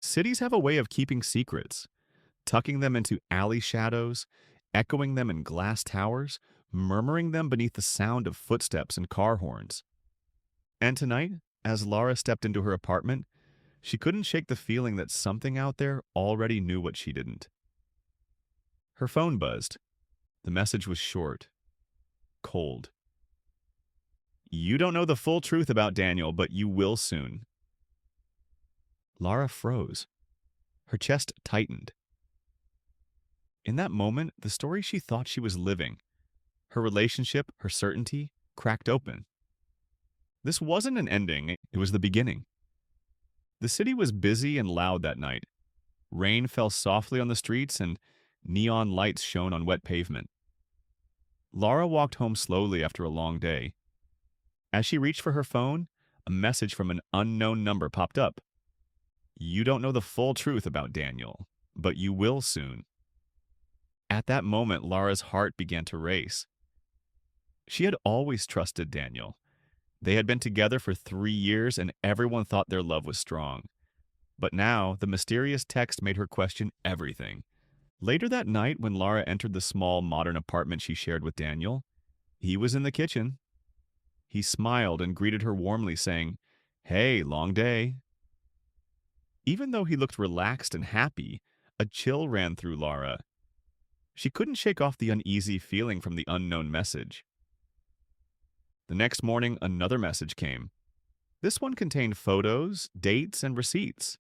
Cities have a way of keeping secrets, tucking them into alley shadows, echoing them in glass towers, murmuring them beneath the sound of footsteps and car horns. And tonight, as Lara stepped into her apartment, she couldn't shake the feeling that something out there already knew what she didn't. Her phone buzzed. The message was short, cold. You don't know the full truth about Daniel, but you will soon. Lara froze. Her chest tightened. In that moment, the story she thought she was living, her relationship, her certainty, cracked open. This wasn't an ending, it was the beginning. The city was busy and loud that night. Rain fell softly on the streets and neon lights shone on wet pavement. Lara walked home slowly after a long day. As she reached for her phone, a message from an unknown number popped up. You don't know the full truth about Daniel, but you will soon. At that moment, Lara's heart began to race. She had always trusted Daniel. They had been together for 3 years and everyone thought their love was strong. But now, the mysterious text made her question everything. Later that night, when Lara entered the small, modern apartment she shared with Daniel, he was in the kitchen. He smiled and greeted her warmly, saying, "Hey, long day." Even though he looked relaxed and happy, a chill ran through Lara. She couldn't shake off the uneasy feeling from the unknown message. The next morning, another message came. This one contained photos, dates, and receipts.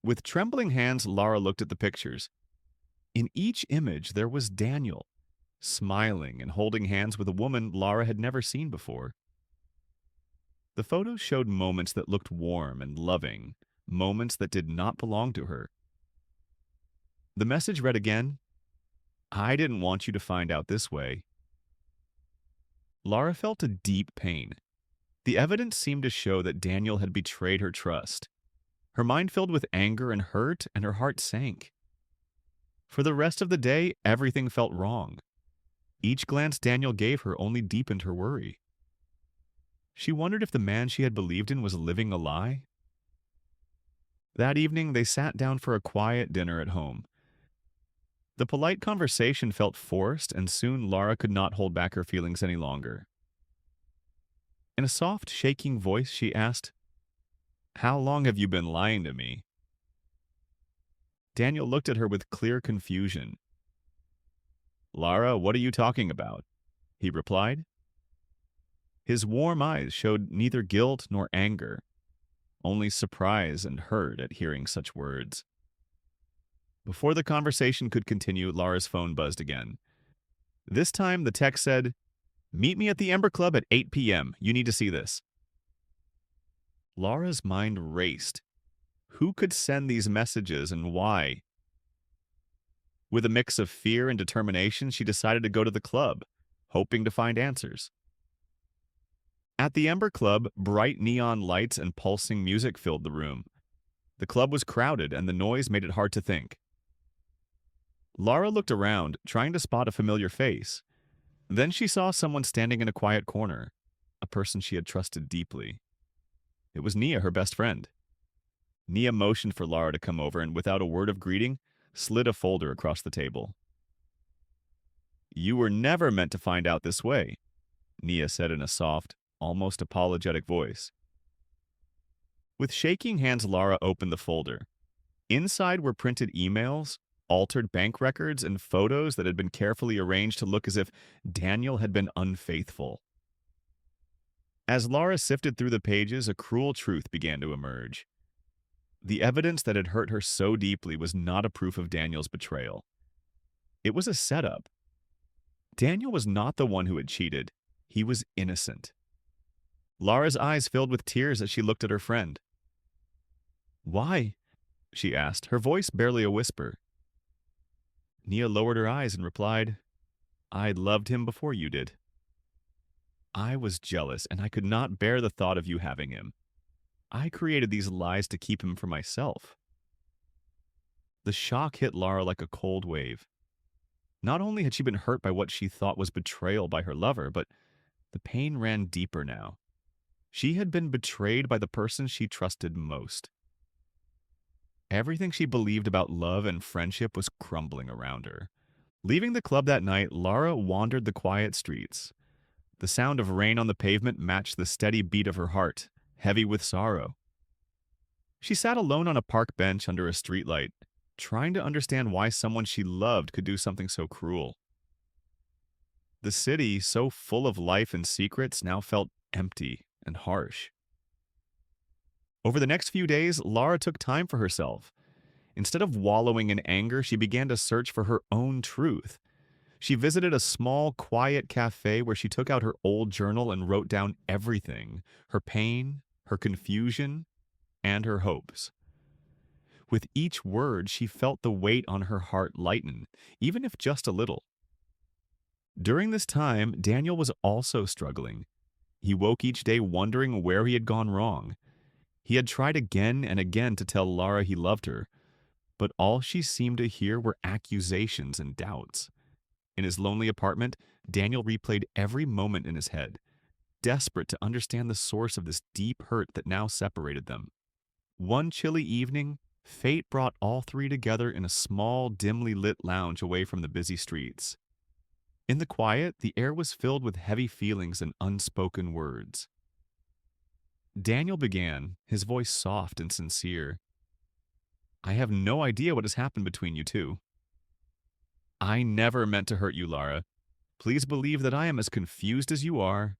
With trembling hands, Lara looked at the pictures. In each image, there was Daniel, smiling and holding hands with a woman Lara had never seen before. The photos showed moments that looked warm and loving, moments that did not belong to her. The message read again, "I didn't want you to find out this way." Lara felt a deep pain. The evidence seemed to show that Daniel had betrayed her trust. Her mind filled with anger and hurt, and her heart sank. For the rest of the day, everything felt wrong. Each glance Daniel gave her only deepened her worry. She wondered if the man she had believed in was living a lie. That evening, they sat down for a quiet dinner at home. The polite conversation felt forced, and soon Lara could not hold back her feelings any longer. In a soft, shaking voice, she asked, "How long have you been lying to me?" Daniel looked at her with clear confusion. "Lara, what are you talking about?" he replied. His warm eyes showed neither guilt nor anger, only surprise and hurt at hearing such words. Before the conversation could continue, Lara's phone buzzed again. This time, the text said, "Meet me at the Ember Club at 8 p.m. You need to see this." Lara's mind raced. Who could send these messages and why? With a mix of fear and determination, she decided to go to the club, hoping to find answers. At the Ember Club, bright neon lights and pulsing music filled the room. The club was crowded, and the noise made it hard to think. Lara looked around, trying to spot a familiar face. Then she saw someone standing in a quiet corner, a person she had trusted deeply. It was Nia, her best friend. Nia motioned for Lara to come over and, without a word of greeting, slid a folder across the table. "You were never meant to find out this way," Nia said in a soft, almost apologetic voice. With shaking hands, Lara opened the folder. Inside were printed emails, altered bank records, and photos that had been carefully arranged to look as if Daniel had been unfaithful. As Lara sifted through the pages, a cruel truth began to emerge. The evidence that had hurt her so deeply was not a proof of Daniel's betrayal. It was a setup. Daniel was not the one who had cheated. He was innocent. Lara's eyes filled with tears as she looked at her friend. "Why?" she asked, her voice barely a whisper. Nia lowered her eyes and replied, "I loved him before you did. I was jealous, and I could not bear the thought of you having him. I created these lies to keep him for myself." The shock hit Lara like a cold wave. Not only had she been hurt by what she thought was betrayal by her lover, but the pain ran deeper now. She had been betrayed by the person she trusted most. Everything she believed about love and friendship was crumbling around her. Leaving the club that night, Lara wandered the quiet streets. The sound of rain on the pavement matched the steady beat of her heart, heavy with sorrow. She sat alone on a park bench under a streetlight, trying to understand why someone she loved could do something so cruel. The city, so full of life and secrets, now felt empty and harsh. Over the next few days, Lara took time for herself. Instead of wallowing in anger, she began to search for her own truth. She visited a small, quiet cafe where she took out her old journal and wrote down everything: her pain, her confusion, and her hopes. With each word, she felt the weight on her heart lighten, even if just a little. During this time, Daniel was also struggling. He woke each day wondering where he had gone wrong. He had tried again and again to tell Lara he loved her, but all she seemed to hear were accusations and doubts. In his lonely apartment, Daniel replayed every moment in his head, desperate to understand the source of this deep hurt that now separated them. One chilly evening, fate brought all three together in a small, dimly lit lounge away from the busy streets. In the quiet, the air was filled with heavy feelings and unspoken words. Daniel began, his voice soft and sincere. "I have no idea what has happened between you two. I never meant to hurt you, Lara. Please believe that I am as confused as you are."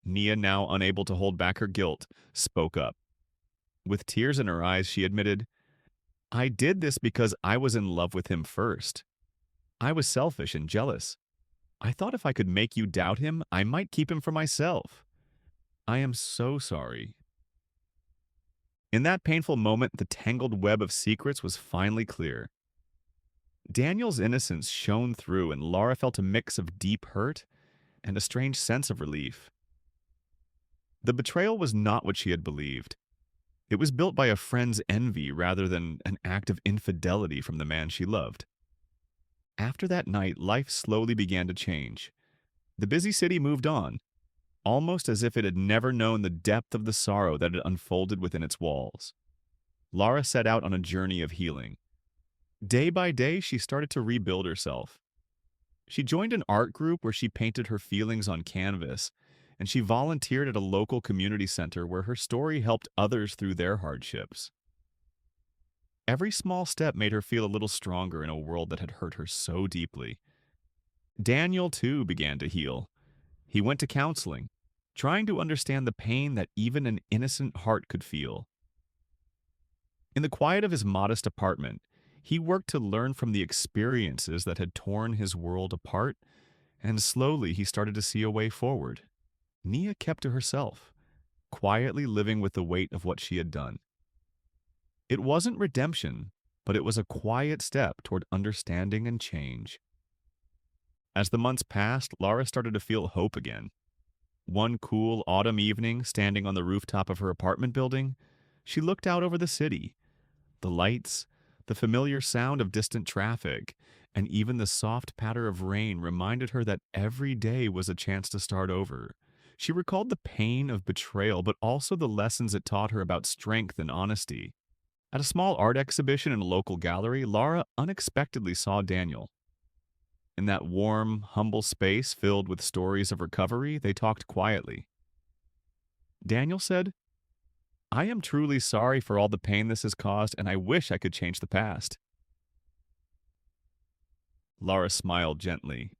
Nia, now unable to hold back her guilt, spoke up. With tears in her eyes, she admitted, "I did this because I was in love with him first. I was selfish and jealous. I thought if I could make you doubt him, I might keep him for myself. I am so sorry." In that painful moment, the tangled web of secrets was finally clear. Daniel's innocence shone through, and Lara felt a mix of deep hurt and a strange sense of relief. The betrayal was not what she had believed. It was built by a friend's envy rather than an act of infidelity from the man she loved. After that night, life slowly began to change. The busy city moved on, almost as if it had never known the depth of the sorrow that had unfolded within its walls. Lara set out on a journey of healing. Day by day, she started to rebuild herself. She joined an art group where she painted her feelings on canvas, and she volunteered at a local community center where her story helped others through their hardships. Every small step made her feel a little stronger in a world that had hurt her so deeply. Daniel, too, began to heal. He went to counseling, trying to understand the pain that even an innocent heart could feel. In the quiet of his modest apartment, he worked to learn from the experiences that had torn his world apart, and slowly he started to see a way forward. Nia kept to herself, quietly living with the weight of what she had done. It wasn't redemption, but it was a quiet step toward understanding and change. As the months passed, Lara started to feel hope again. One cool autumn evening, standing on the rooftop of her apartment building, she looked out over the city. The lights, the familiar sound of distant traffic, and even the soft patter of rain reminded her that every day was a chance to start over. She recalled the pain of betrayal, but also the lessons it taught her about strength and honesty. At a small art exhibition in a local gallery, Lara unexpectedly saw Daniel. In that warm, humble space filled with stories of recovery, they talked quietly. Daniel said, "I am truly sorry for all the pain this has caused, and I wish I could change the past." Lara smiled gently.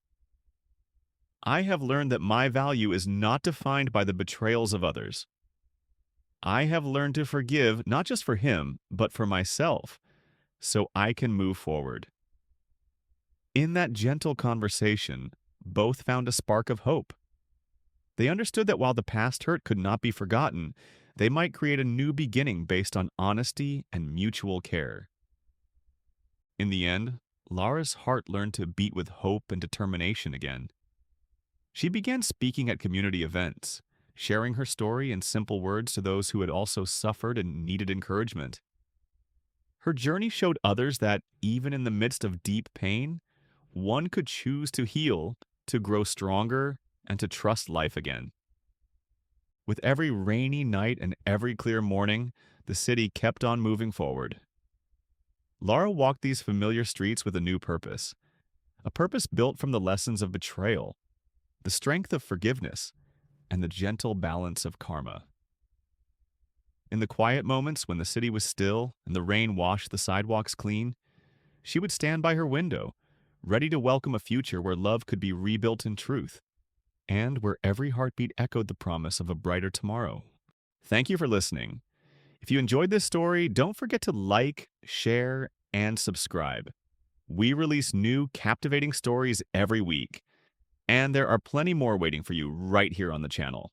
"I have learned that my value is not defined by the betrayals of others. I have learned to forgive not just for him, but for myself, so I can move forward." In that gentle conversation, both found a spark of hope. They understood that while the past hurt could not be forgotten, they might create a new beginning based on honesty and mutual care. In the end, Lara's heart learned to beat with hope and determination again. She began speaking at community events, sharing her story in simple words to those who had also suffered and needed encouragement. Her journey showed others that, even in the midst of deep pain, one could choose to heal, to grow stronger, and to trust life again. With every rainy night and every clear morning, the city kept on moving forward. Lara walked these familiar streets with a new purpose, a purpose built from the lessons of betrayal, the strength of forgiveness, and the gentle balance of karma. In the quiet moments when the city was still and the rain washed the sidewalks clean, she would stand by her window, ready to welcome a future where love could be rebuilt in truth, and where every heartbeat echoed the promise of a brighter tomorrow. Thank you for listening. If you enjoyed this story, don't forget to like, share, and subscribe. We release new, captivating stories every week, and there are plenty more waiting for you right here on the channel.